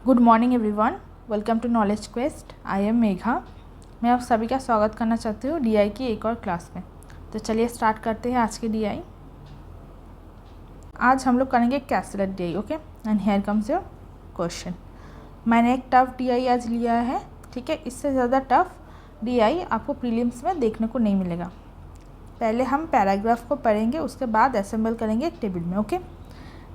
Good morning everyone, welcome to knowledge quest. I am Megha. मैं आप सभी का स्वागत करना चाहती हूँ डीआई की एक और क्लास में। तो चलिए स्टार्ट करते हैं आज की डीआई। आज हम लोग करेंगे caselet DI. Okay, and here comes your question. मैंने एक टफ डीआई आज लिया है, ठीक है। इससे ज़्यादा टफ डीआई आपको प्रीलिम्स में देखने को नहीं मिलेगा। पहले हम पैराग्राफ को पढ़ेंगे, उसके बाद असेंबल करेंगे एक टेबल में। Okay,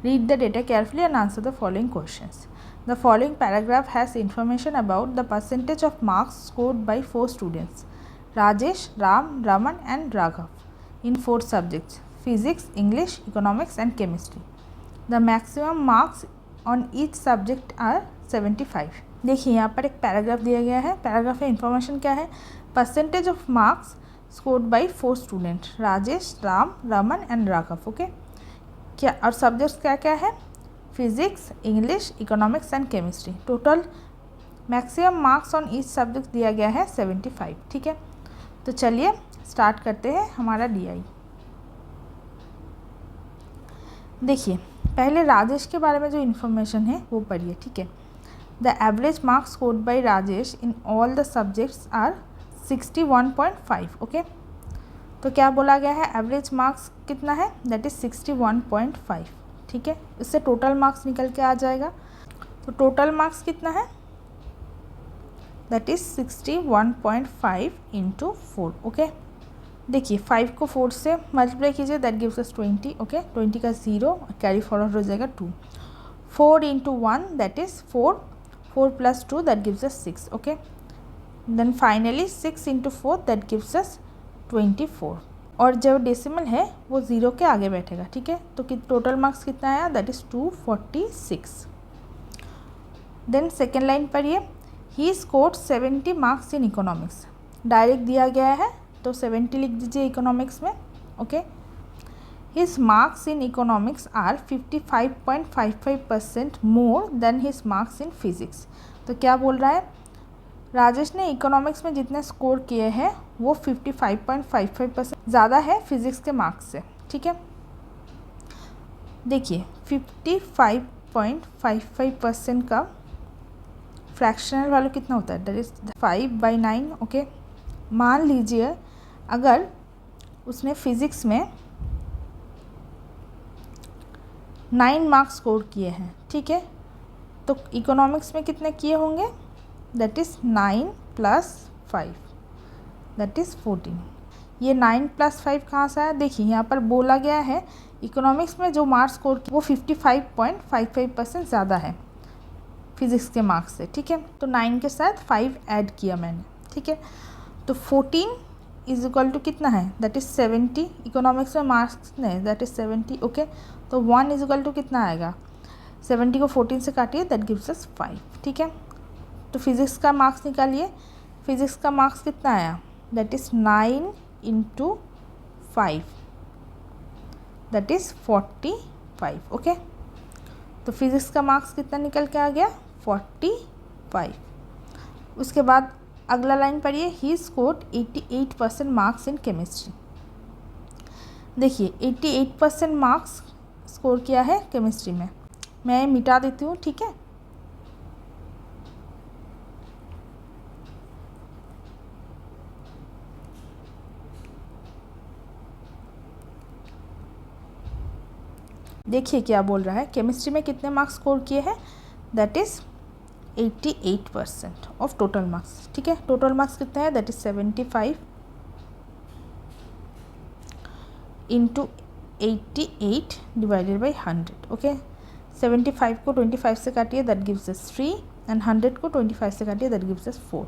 read the data carefully and answer the following questions. The following paragraph has information about the percentage of marks scored by 4 students, Rajesh, Ram, Raman and Raghav, in 4 subjects: physics, English, economics and chemistry. The maximum marks on each subject are 75. देखिए यहाँ पर एक paragraph दिया गया है। Paragraph में information क्या है? Percentage of marks scored by 4 student, Rajesh, Ram, Raman and Raghav. Okay, क्या और सब्जेक्ट्स क्या क्या है? Physics, English, economics and chemistry. Total maximum marks on each subject दिया गया है 75। ठीक है, तो चलिए स्टार्ट करते हैं हमारा डीआई। देखिए पहले राजेश के बारे में जो इन्फॉर्मेशन है वो पढ़िए। ठीक है, the average marks scored by Rajesh in all the subjects are 61.5। Okay, तो क्या बोला गया है? एवरेज मार्क्स कितना है? That is 61.5। ठीक है, इससे टोटल मार्क्स निकल के आ जाएगा। तो टोटल मार्क्स कितना है? That is 61.5 into 4। ओके, देखिए 5 को 4 से मल्टीप्लाई कीजिए, दैट गिव्स अस 20। ओके, 20 का 0 कैरी फॉरवर्ड हो जाएगा 2। 4 into 1 that is 4, 4 plus 2 that gives us 6। Okay, then finally 6 into 4 that gives us 24। और जो डेसिमल है वो 0 के आगे बैठेगा। ठीक है, तो टोटल मार्क्स कितना आया? That is 246। Then second line पढ़िए, he scored 70 marks in economics. Direct दिया गया है तो 70 लिख दीजिए इकोनॉमिक्स में। Okay, his marks in economics are 55.55% more than his marks in physics. तो क्या बोल रहा है? राजेश ने इकोनॉमिक्स में जितने स्कोर किए हैं वो 55.55% ज़्यादा है फिज़िक्स के मार्क्स से। ठीक है, देखिए 55.55% का फ्रैक्शनल वैल्यू कितना होता है? That is 5/9। ओके, मान लीजिए अगर उसने फिज़िक्स में 9 मार्क्स स्कोर किए हैं, ठीक है, तो इकोनॉमिक्स में कितने किए होंगे? That is 9 + 5 that is 14। ये 9 + 5 कहाँ से आया? देखिए यहाँ पर बोला गया है इकोनॉमिक्स में जो मार्क्स स्कोर वो 55.55% ज़्यादा है फिज़िक्स के मार्क्स से। ठीक है, तो 9 के साथ 5 ऐड किया मैंने। ठीक है, तो 14 इज इक्वल टू कितना है? That is 70। इकोनॉमिक्स में मार्क्स नहीं, दैट इज़ 70। ओके, तो 1 इज इक्वल टू कितना आएगा? 70 को 14 से काटिए, दैट गिव्स अस 5। ठीक है, तो फिज़िक्स का मार्क्स निकालिए। फिज़िक्स का मार्क्स कितना आया? That is 9 into 5 that is 45। Okay, तो फिज़िक्स का मार्क्स कितना निकल के आ गया? 45। उसके बाद अगला लाइन पढ़िए, he scored 88% marks in chemistry. देखिए 88% मार्क्स स्कोर किया है केमिस्ट्री में। मैं मिटा देती हूँ। ठीक है, देखिए क्या बोल रहा है? केमिस्ट्री में कितने मार्क्स स्कोर किए हैं? That is 88% of total marks. ठीक है, टोटल मार्क्स कितने हैं? That is 75 into 88 divided by 100। Okay, 75 को 25 से काटिए, दैट गिव्स अस 3 एंड 100 को 25 से काटिए, दैट गिव्स अस 4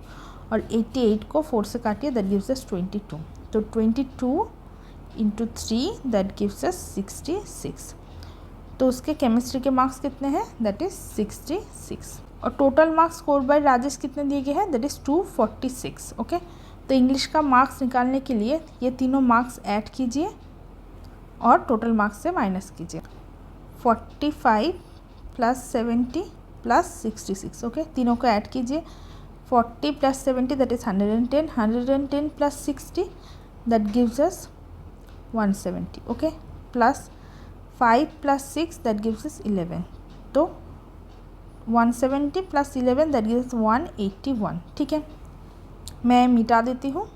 और 88 को 4 से काटिए, दैट गिव्स अस 22। तो 22 इंटू 3 दैट गिव्स अस 66। तो उसके केमिस्ट्री के मार्क्स कितने हैं? That is 66। और total marks score bye Rajesh कितने दिए गए हैं? That is 246। ओके, तो इंग्लिश का मार्क्स निकालने के लिए ये तीनों मार्क्स ऐड कीजिए और टोटल मार्क्स से माइनस कीजिए। 45 + 70 + 66। ओके, तीनों को ऐड कीजिए। 40 + 70 that is 110, 110 + 60 that gives us 170। Okay, plus 5 + 6 that gives us 11। तो 170 प्लस 11 दैट गिव्स 181। ठीक है, मैं मिटा देती हूँ।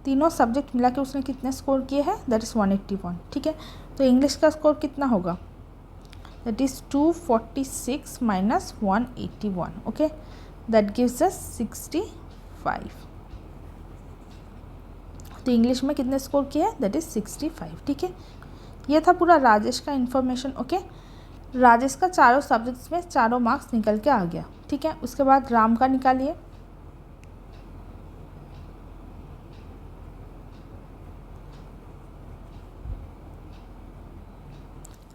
तीनों सब्जेक्ट मिला के उसने कितने स्कोर किए हैं, दैट इज़ 181। ठीक है, तो इंग्लिश का स्कोर कितना होगा, that is 246 minus 181। Okay, that gives अस 65। तो इंग्लिश में कितने स्कोर किए हैं, दैट इज़ 65। ठीक है, ये था पूरा राजेश का इन्फॉर्मेशन। ओके, राजेश का चारों सब्जेक्ट्स में चारों मार्क्स निकल के आ गया। ठीक है, उसके बाद राम का निकालिए।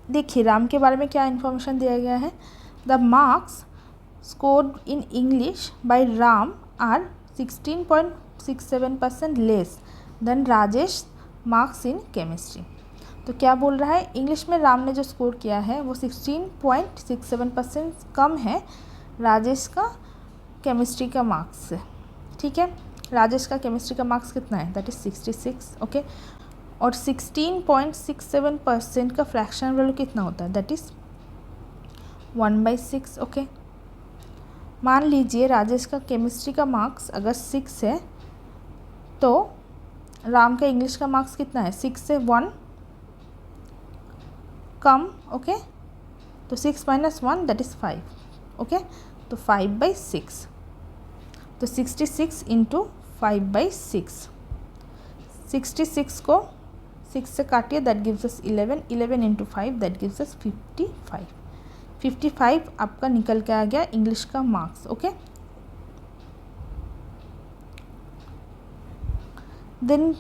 देखिए राम के बारे में क्या इन्फॉर्मेशन दिया गया है, the marks scored in English by Ram are 16.67% less than Rajesh marks in chemistry. तो क्या बोल रहा है, इंग्लिश में राम ने जो स्कोर किया है वो 16.67% कम है राजेश का केमिस्ट्री का मार्क्स से। ठीक है, राजेश का केमिस्ट्री का मार्क्स कितना है, दैट इज़ 66। ओके, और 16.67% का फ्रैक्शनल वैल्यू कितना होता है, दैट इज़ 1/6। ओके, मान लीजिए राजेश का केमिस्ट्री का मार्क्स अगर 6 है तो राम का इंग्लिश का मार्क्स कितना है, 6 से 1 कम। ओके, तो 6 माइनस 1 दैट इज़ 5। ओके, तो 5/6, तो 66 इंटू 5/6, 66 को 6 से काटिए that gives us 11, 11 into 5 that gives us 55। 55 आपका निकल के आ गया इंग्लिश का मार्क्स। ओके, देन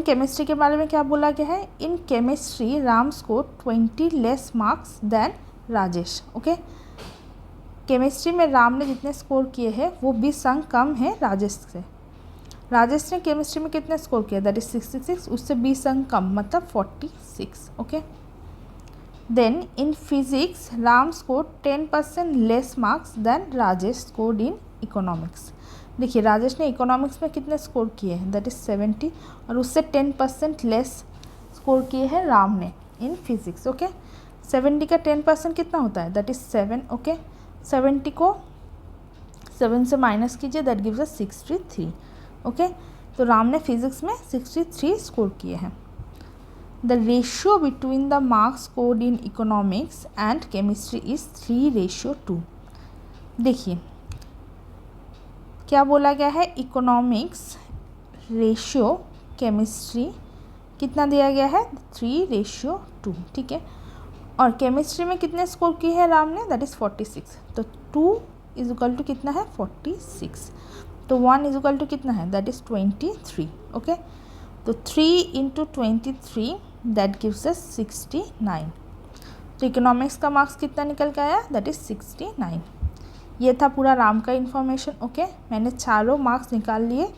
केमिस्ट्री के बारे में क्या बोला गया है, in chemistry Ram score 20 less marks than Rajesh. Okay, chemistry में राम ने जितने स्कोर किए हैं वो 20 अंक कम है राजेश से। राजेश ने केमिस्ट्री में कितने स्कोर किया, दैट इज 66, उससे 20 अंक कम, मतलब 46। Okay, then in physics Ram score 10% less marks than Rajesh scored in economics. देखिए राजेश ने इकोनॉमिक्स में कितने स्कोर किए हैं, दैट इज़ 70, और उससे 10% लेस स्कोर किए हैं राम ने इन फिजिक्स। ओके, 70 का 10% कितना होता है, दैट इज़ 7। ओके, 70 को 7 से माइनस कीजिए दैट गिव्स अस 63। ओके, तो राम ने फिजिक्स में 63 स्कोर किए हैं। The ratio between the marks scored in economics and chemistry is 3:2। देखिए क्या बोला गया है, इकोनॉमिक्स रेशियो केमिस्ट्री कितना दिया गया है, 3:2। ठीक है, और केमिस्ट्री में कितने स्कोर किए हैं राम ने, दैट इज़ 46, तो 2 इज इक्वल टू कितना है, 46, तो 1 इज इक्वल टू कितना है, दैट इज़ 23। ओके, तो 3 इंटू 23 दैट गिव्स अस 69। तो इकोनॉमिक्स का मार्क्स कितना निकल के आया, दैट इज़ 69। ये था पूरा राम का इन्फॉर्मेशन। ओके, मैंने चारों मार्क्स निकाल लिए।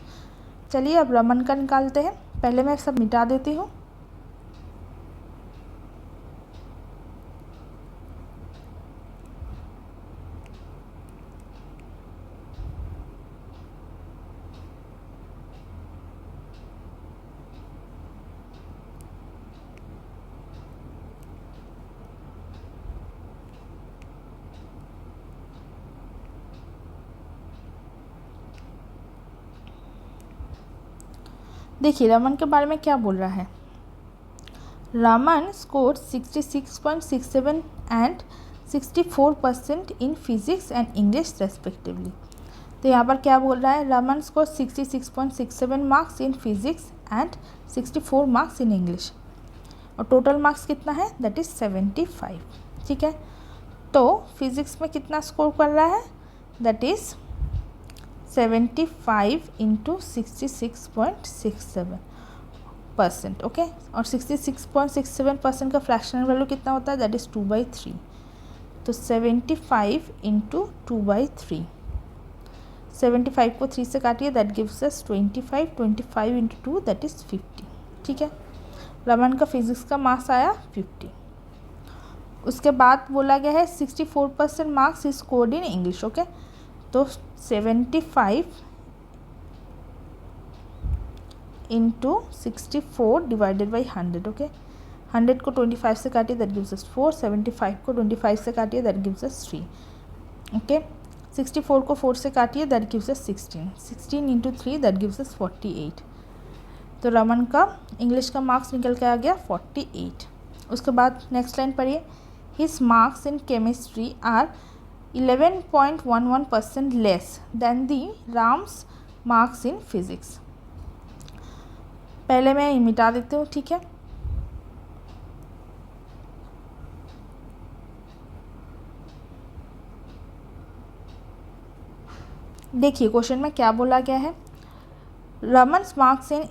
चलिए अब रमन का निकालते हैं। पहले मैं सब मिटा देती हूँ। देखिए रमन के बारे में क्या बोल रहा है, Raman score 66.67 and 64% in physics and English respectively. तो यहाँ पर क्या बोल रहा है, Raman score 66.67 marks in physics and 64 marks in English, और टोटल मार्क्स कितना है, दैट इज़ 75। ठीक है, तो फिजिक्स में कितना स्कोर कर रहा है, दैट इज़ 75 इंटू 66.67%। ओके, और 66.67% का फ्रैक्शनल वैल्यू कितना होता है, दैट इज़ 2/3, तो 75 इंटू 2/3, 75 को 3 से काटिए that gives us 25, 25 into 2 that is 50। ठीक है, रमन का फिजिक्स का मार्क्स आया 50। उसके बाद बोला गया है 64% marks is scored in English. Okay, तो 75 इंटू 64 डिवाइडेड बाई 100. ओके, 100 को 25 से काटिए, दैट गिव्स अस 4. 75 को 25 से काटिए, दैट गिव्स अस 3. ओके, 64 को 4 से काटिए, that gives us 16. 16 into 3 that gives us 48. तो रमन का इंग्लिश का मार्क्स निकल के आ गया 48. उसके बाद नेक्स्ट लाइन पढ़िए. His marks in chemistry are 11.11% less than the Ram's marks in physics. पहले मैं मिटा देती हूँ, ठीक है. देखिए क्वेश्चन में क्या बोला गया है. Raman's marks in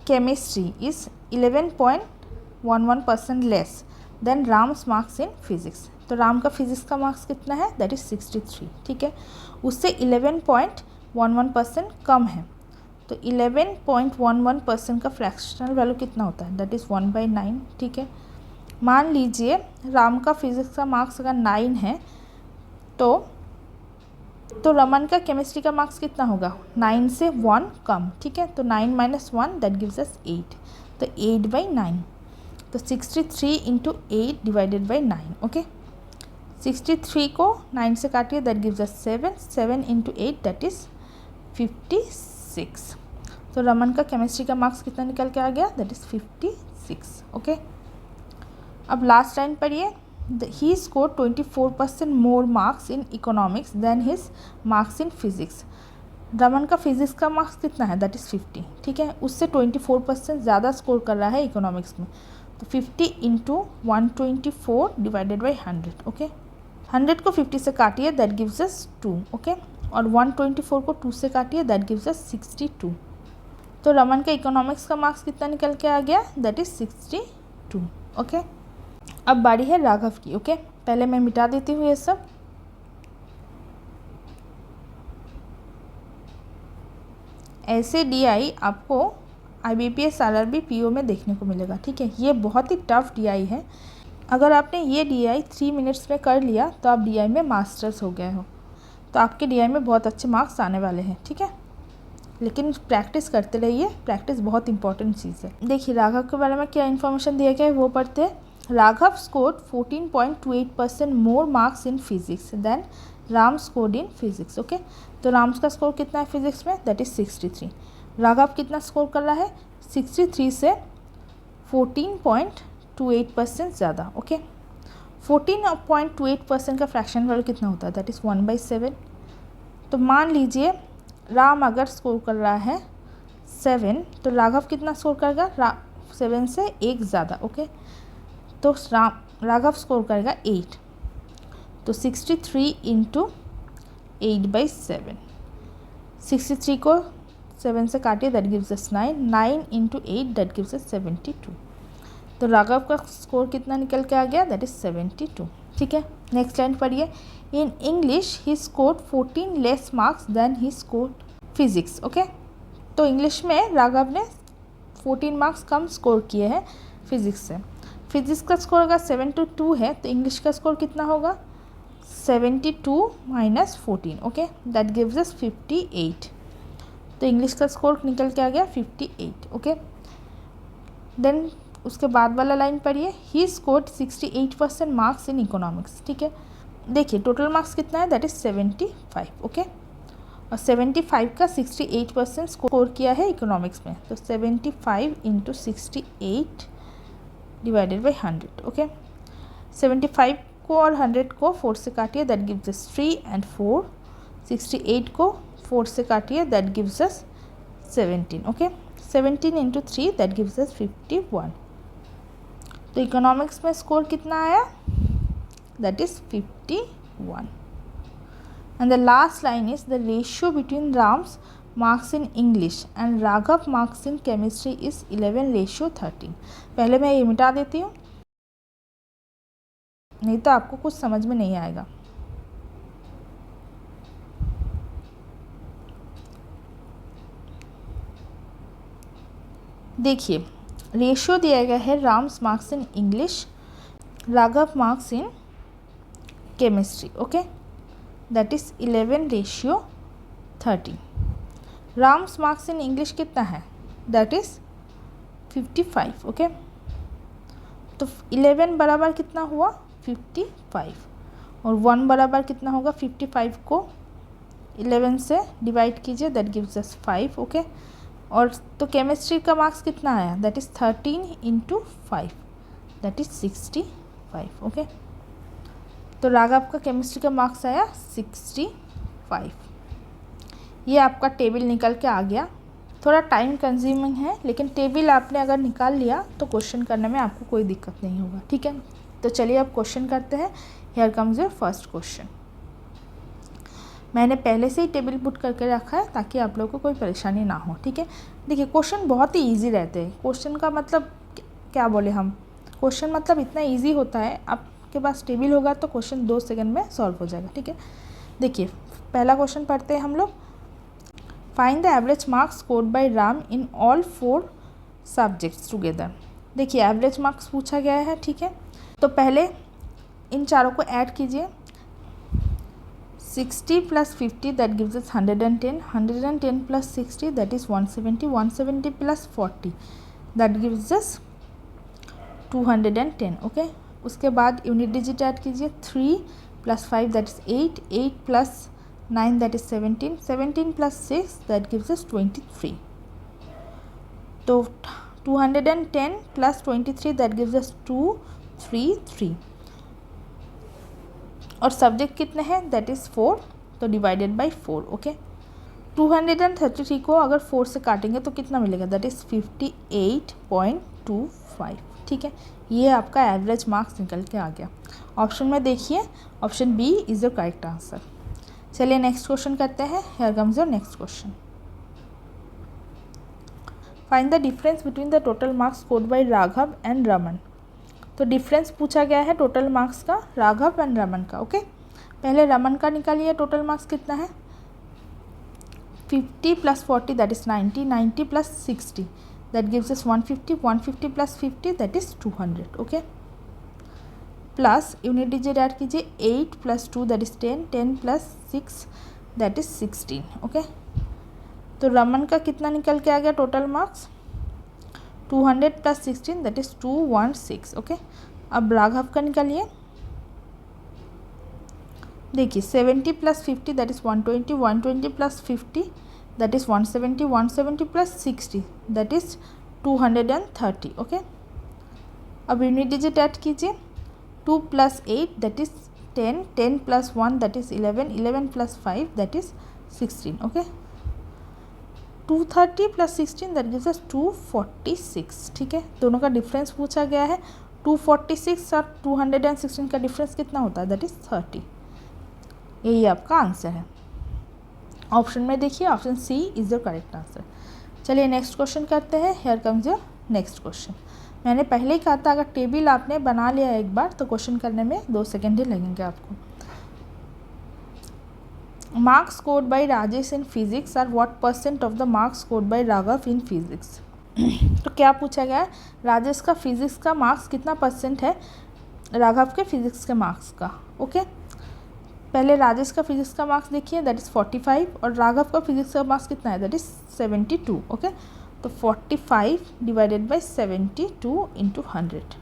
chemistry is 11.11% less than Ram's marks in physics. तो राम का फिजिक्स का मार्क्स कितना है, दैट इज 63. ठीक है, उससे 11.11% कम है. तो 11.11% का फ्रैक्शनल वैल्यू कितना होता है, दैट इज़ 1/9. ठीक है, मान लीजिए राम का फिजिक्स का मार्क्स अगर 9 है तो रमन का केमिस्ट्री का मार्क्स कितना होगा, 9 से 1 कम. ठीक है, तो 9 - 1 दैट गिव्स अस 8. तो 8/9. तो 63 इंटू 8 डिवाइडेड बाई 9. ओके, 63 को 9 से काटिए, that gives us 7. 7 into 8 that is 56. तो रमन का केमिस्ट्री का मार्क्स कितना निकल के आ गया, दैट इज़ 56. ओके, अब लास्ट लाइन पढ़िए. He score 24% more marks in economics than his marks in physics. Raman का फिजिक्स का मार्क्स कितना है, दैट इज़ 50. ठीक है, उससे 24% ज़्यादा स्कोर कर रहा है इकोनॉमिक्स में. तो 50 इंटू 124 डिवाइडेड बाई 100. ओके, 100 को 50 से काटिए, दैट गिव्स अस 2. ओके, और 124 को 2 से काटिए, दैट गिव्स अस 62. तो रमन का इकोनॉमिक्स का मार्क्स कितना निकल के आ गया, दैट इज़ 62. ओके, अब बारी है राघव की. ओके, पहले मैं मिटा देती हूँ ये सब. ऐसे DI आपको IBPS RRB PO में देखने को मिलेगा. ठीक है, ये बहुत ही टफ DI है. अगर आपने ये DI 3 मिनट्स में कर लिया तो आप DI में मास्टर्स हो गए हो. तो आपके DI में बहुत अच्छे मार्क्स आने वाले हैं. ठीक है, लेकिन प्रैक्टिस करते रहिए, प्रैक्टिस बहुत इंपॉर्टेंट चीज़ है. देखिए राघव के बारे में क्या इन्फॉर्मेशन दिया गया है वो पढ़ते हैं. Raghav scored 14.28% more marks in physics than Ram scored in physics. Okay, तो राम्स का स्कोर कितना है फिजिक्स में, दैट इज़ 63. राघव कितना स्कोर कर रहा है, 63 से 14.28% ज़्यादा. ओके, 14.28% का फ्रैक्शन वैल्यू कितना होता है, दैट इज़ 1/7. तो मान लीजिए राम अगर स्कोर कर रहा है 7 तो राघव कितना स्कोर करेगा, 7 से 1 ज़्यादा. ओके, तो राघव स्कोर करेगा 8. तो 63 इंटू 8/7. 63 को 7 से काटिए, that gives us 9. 9 into 8 that gives us 72. तो राघव का स्कोर कितना निकल के आ गया, दैट इज़ 72. ठीक है, नेक्स्ट लाइन पढ़िए. In English he scored 14 less marks than he scored physics. Okay, तो इंग्लिश में राघव ने 14 मार्क्स कम स्कोर किए हैं फिजिक्स से. फिजिक्स का स्कोर अगर 72 है तो इंग्लिश का स्कोर कितना होगा, 72 - 14. ओके, दैट गिव्स अस 58. तो इंग्लिश का स्कोर निकल के आ गया 58. ओके, देन उसके बाद वाला लाइन पढ़िए. He scored 68% marks in economics. ठीक है, देखिए टोटल मार्क्स कितना है, दैट इज़ 75. ओके, और 75 का 68% स्कोर किया है इकोनॉमिक्स में. तो 75 इंटू 68 डिवाइडेड बाई 100. ओके, 75 को और 100 को 4 से काटिए, दैट गिव्स अस 3 and 4. 68 को 4 से काटिए, that gives us 17. Okay, 17 into 3 that gives us 51. तो इकोनॉमिक्स में स्कोर कितना आया, that is 51. And the last line is the ratio between Ram's marks in English and Raghav marks in chemistry is 11:13. पहले मैं ये मिटा देती हूँ, नहीं तो आपको कुछ समझ में नहीं आएगा. देखिए रेशियो दिया गया है Ram's marks in English, Raghav marks in chemistry. Okay, that is 11:13. Ram's marks in English कितना है, दैट इज़ 55. ओके, तो 11 बराबर कितना हुआ 55 और 1 बराबर कितना होगा 55 को 11 से डिवाइड कीजिए, दैट गिव्स अस 5. ओके, और तो केमिस्ट्री का मार्क्स कितना आया, that is 13 into 5, that is 65. Okay, तो राघव का केमिस्ट्री का मार्क्स आया 65. ये आपका टेबल निकल के आ गया. थोड़ा टाइम कंज्यूमिंग है, लेकिन टेबल आपने अगर निकाल लिया तो क्वेश्चन करने में आपको कोई दिक्कत नहीं होगा. ठीक है, तो चलिए अब क्वेश्चन करते हैं. Here comes your first question. मैंने पहले से ही टेबल पुट करके रखा है ताकि आप लोगों को कोई परेशानी ना हो. ठीक है, देखिए क्वेश्चन बहुत ही ईजी रहते हैं. क्वेश्चन का मतलब क्या बोले हम, क्वेश्चन मतलब इतना ईजी होता है, आपके पास टेबल होगा तो क्वेश्चन 2 सेकंड में सॉल्व हो जाएगा. ठीक है, देखिए पहला क्वेश्चन पढ़ते हैं हम लोग. Find the average marks scored bye Ram in all 4 subjects together. देखिए एवरेज मार्क्स पूछा गया है. ठीक है, तो पहले इन चारों को ऐड कीजिए. 60 plus 50 that gives us 110. 110 plus 60 that is 170. 170 plus 40 that gives us 210. Okay, उसके बाद यूनिट डिजिट ऐड कीजिए. 3 plus 5 that is 8. 8 plus 9 that is 17. 17 plus 6 that gives us 23. तो 210 plus 23 that gives us 233. और सब्जेक्ट कितने हैं, that is 4, तो divided by 4. Okay, 233 को अगर 4 से काटेंगे तो कितना मिलेगा, दैट इज़ 58.25. ठीक है, ये आपका एवरेज मार्क्स निकल के आ गया. ऑप्शन में देखिए, option B is your correct answer. चलिए नेक्स्ट क्वेश्चन करते हैं. Here comes your next question. Find the difference between the total marks scored by Raghav and Raman. तो डिफरेंस पूछा गया है टोटल मार्क्स का राघव एंड रमन का. ओके, पहले रमन का निकालिए. टोटल मार्क्स कितना है, 50 plus 40 that is 90. 90 plus 60 that gives us 150. 150 plus 50 that is 200. Okay, plus unit digit add कीजिए. 8 plus 2 that is 10. 10 plus 6 that is 16. Okay, तो रमन का कितना निकल के आ गया total marks, 200 plus 16 that is 216. Okay, अब राघव का निकालिए. देखिए 70 plus 50 that is 120. 120 plus 50 that is 170. 170 plus 60 that is 230. Okay, अब यूनिट डिजिट ऐड कीजिए. 2 plus 8 that is 10. 10 plus 1 that is 11. 11 plus 5 that is 16. Okay, 230 plus 16 that gives अस 246. ठीक है, दोनों का डिफरेंस पूछा गया है. 246 और 216 का डिफरेंस कितना होता है, दैट इज़ 30. यही आपका आंसर है. ऑप्शन में देखिए, option C is your correct answer. चलिए नेक्स्ट क्वेश्चन करते हैं. Here comes your next question. मैंने पहले ही कहा था अगर टेबल आपने बना लिया एक बार तो क्वेश्चन करने में 2 सेकेंड ही लगेंगे आपको. Marks scored by Rajesh in physics are what percent of the marks scored by Raghav in physics. तो क्या पूछा गया है, राजेश का फिजिक्स का मार्क्स कितना परसेंट है राघव के फिजिक्स के मार्क्स का. ओके, पहले राजेश का फिजिक्स का मार्क्स देखिए, दैट इज़ 45 और राघव का फिजिक्स का मार्क्स कितना है, दैट इज़ 72. ओके, तो 45 डिवाइडेड बाई 72 इंटू 100.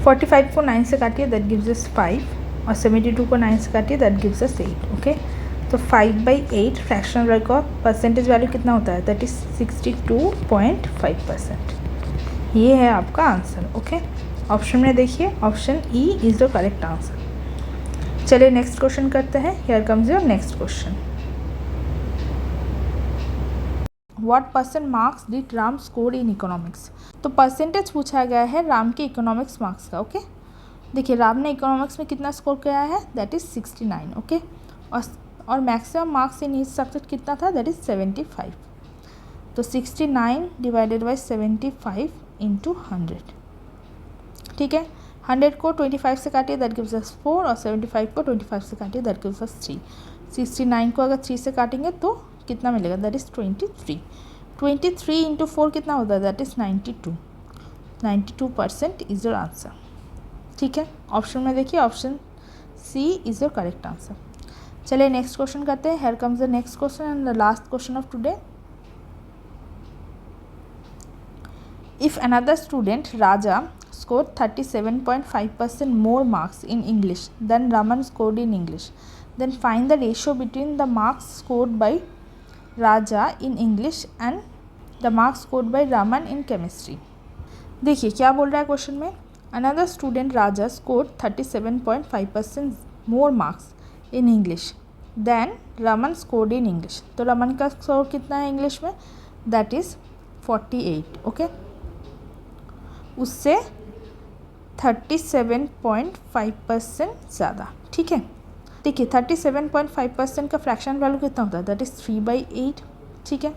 45 को 9 से काटिए, दैट गिव्स अस 5 और 72 को 9 से काटिए, दैट गिव्स अस 8. ओके, तो 5/8 फ्रैक्शनल वैल्यू का परसेंटेज वैल्यू कितना होता है, दैट इज़ 62.5%. ये है आपका आंसर. ओके, ऑप्शन में देखिए, option E is the correct answer. चलिए नेक्स्ट क्वेश्चन करते हैं. Here comes your next question. What percent marks did Ram score in economics. तो परसेंटेज पूछा गया है राम के इकोनॉमिक्स मार्क्स का. ओके, देखिए राम ने इकोनॉमिक्स में कितना स्कोर किया है, दैट इज़ 69. ओके, और maximum marks in each subject कितना था, दैट इज़ 75. तो 69 डिवाइडेड बाई 75 इंटू 100. ठीक है, 100 को 25 से काटिए, दैट गिव्स अस 4 और 75 को 25 से काटिए, दैट गिव्स अस 3. 69 को अगर 3 से काटेंगे तो कितना मिलेगा, दैट इज़ 23. 23 इंटू 4 कितना होता है, that is 92. 92% is your answer. ठीक है, ऑप्शन में देखिए, option C is your correct answer. चलिए नेक्स्ट क्वेश्चन करते हैं. Here comes the next question and the last question of today. If another student, Raja, scored 37.5% more marks in English than Raman scored in English, then find the ratio between the marks scored by Raja in English and the marks scored by Raman in chemistry. देखिए क्या बोल रहा है question में, another student Raja scored 37.5% more marks in English than Raman scored in English. तो रमन का score कितना है इंग्लिश में, दैट इज़ 48. ओके, उससे 37.5% ज़्यादा. ठीक है, देखिए 37.5% का फ्रैक्शन वैल्यू कितना होता है, दैट इज़ 3/8. ठीक है,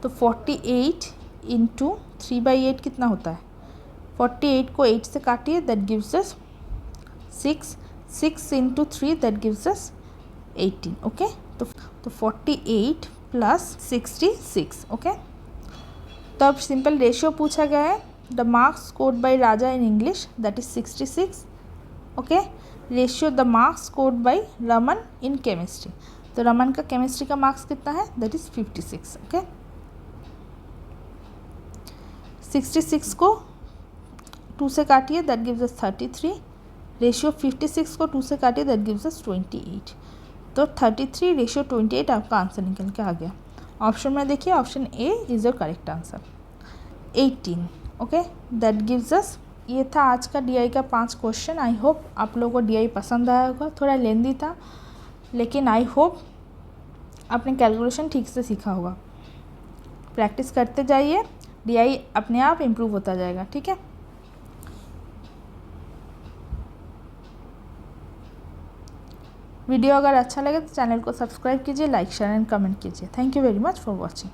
तो 48 इंटू 3/8 कितना होता है, 48 को 8 से काटिए, that gives us 6. 6 into 3 that gives us 18. Okay, तो 48 प्लस 66. ओके, तो अब सिंपल रेशियो पूछा गया है, the marks scored bye Raja in English that is 66. Okay, ratio the marks scored bye Raman in chemistry, तो रमन का केमिस्ट्री का मार्क्स कितना है, दैट इज 56. ओके, 66 को 2 से काटिए, दैट गिव्स अस 33. रेशियो 56 को 2 से काटिए, दैट गिव्स अस 28. तो 33 रेशियो 28 आपका आंसर निकल के आ गया. ऑप्शन में देखिए, option A is your correct answer. 18. Okay, that gives अस. ये था आज का DI का 5 क्वेश्चन. आई होप आप लोगों को DI पसंद आया होगा. थोड़ा लेंदी था, लेकिन आई होप आपने कैलकुलेशन ठीक से सीखा होगा. प्रैक्टिस करते जाइए, DI अपने आप इम्प्रूव होता जाएगा. ठीक है, वीडियो अगर अच्छा लगे तो चैनल को सब्सक्राइब कीजिए, लाइक शेयर एंड कमेंट कीजिए. Thank you very much for watching.